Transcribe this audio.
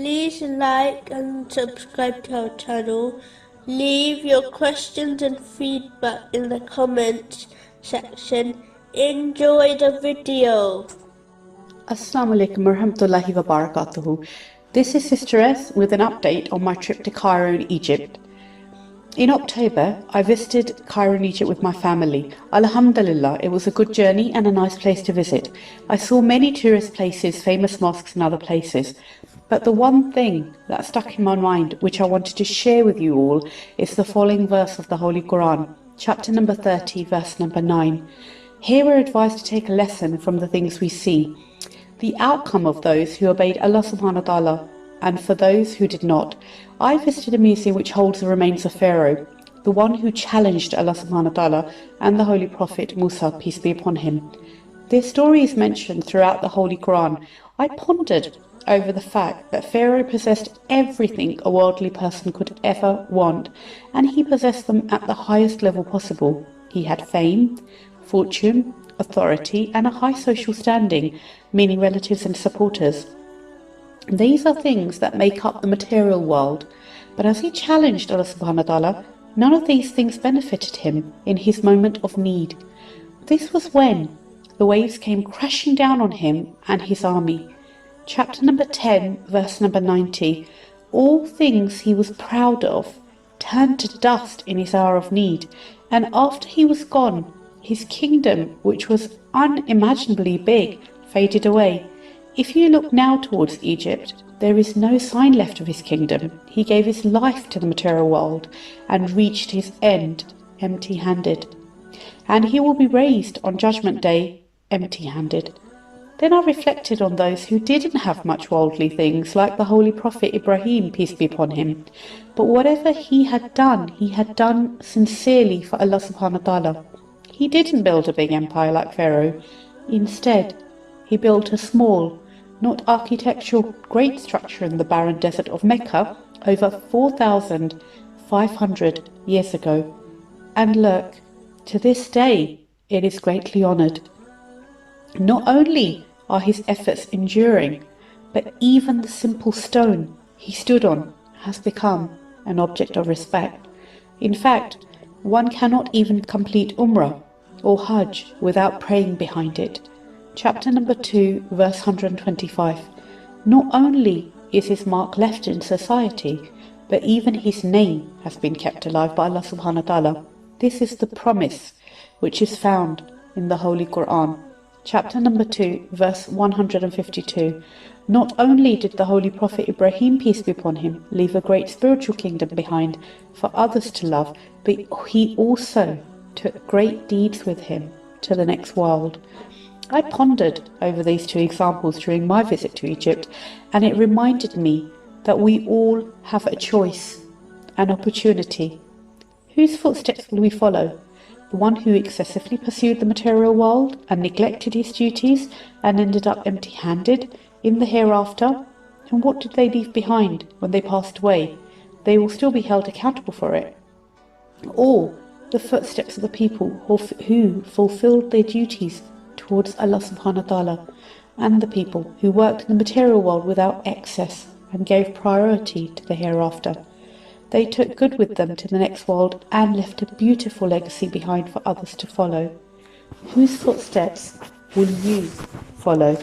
Please like and subscribe to our channel. Leave your questions and feedback in the comments section. Enjoy the video. Assalamu alaikum warahmatullahi wabarakatuh. This is Sister S with an update on my trip to Cairo in Egypt. In October, I visited Cairo in Egypt with my family. Alhamdulillah, it was a good journey and a nice place to visit. I saw many tourist places, famous mosques and other places. But the one thing that stuck in my mind, which I wanted to share with you all, is the following verse of the Holy Quran, chapter number 30, verse number 9. Here we're advised to take a lesson from the things we see, the outcome of those who obeyed Allah subhanahu wa ta'ala, and for those who did not. I visited a museum which holds the remains of Pharaoh, the one who challenged Allah subhanahu wa ta'ala and the Holy Prophet Musa, peace be upon him. This story is mentioned throughout the Holy Quran. I pondered over the fact that Pharaoh possessed everything a worldly person could ever want, and he possessed them at the highest level possible. He had fame, fortune, authority, and a high social standing, meaning relatives and supporters. These are things that make up the material world, but as he challenged Allah subhanahu wa ta'ala, none of these things benefited him in his moment of need. This was when the waves came crashing down on him and his army. Chapter number 10, verse number 90. All things he was proud of turned to dust in his hour of need, and after he was gone, his kingdom, which was unimaginably big, faded away. If you look now towards Egypt, there is no sign left of his kingdom. He gave his life to the material world and reached his end empty-handed. And he will be raised on Judgment Day empty-handed. Then I reflected on those who didn't have much worldly things, like the Holy Prophet Ibrahim, peace be upon him. But whatever he had done sincerely for Allah subhanahu wa ta'ala. He didn't build a big empire like Pharaoh. Instead, he built a small, not architectural great structure in the barren desert of Mecca over 4,500 years ago. And look, to this day, it is greatly honoured. Not only are his efforts enduring, but even the simple stone he stood on has become an object of respect. In fact, one cannot even complete Umrah or Hajj without praying behind it. Chapter number 2, verse 125. Not only is his mark left in society, but even his name has been kept alive by Allah subhanahu wa ta'ala. This is the promise which is found in the Holy Quran. Chapter number 2, verse 152. Not only did the Holy Prophet Ibrahim, peace be upon him, leave a great spiritual kingdom behind for others to love, but he also took great deeds with him to the next world. I pondered over these two examples during my visit to Egypt, and it reminded me that we all have a choice, an opportunity. Whose footsteps will we follow? The one who excessively pursued the material world and neglected his duties and ended up empty-handed in the hereafter? And what did they leave behind when they passed away? They will still be held accountable for it. Or the footsteps of the people who fulfilled their duties towards Allah subhanahu wa ta'ala, and the people who worked in the material world without excess and gave priority to the hereafter. They took good with them to the next world and left a beautiful legacy behind for others to follow. Whose footsteps will you follow?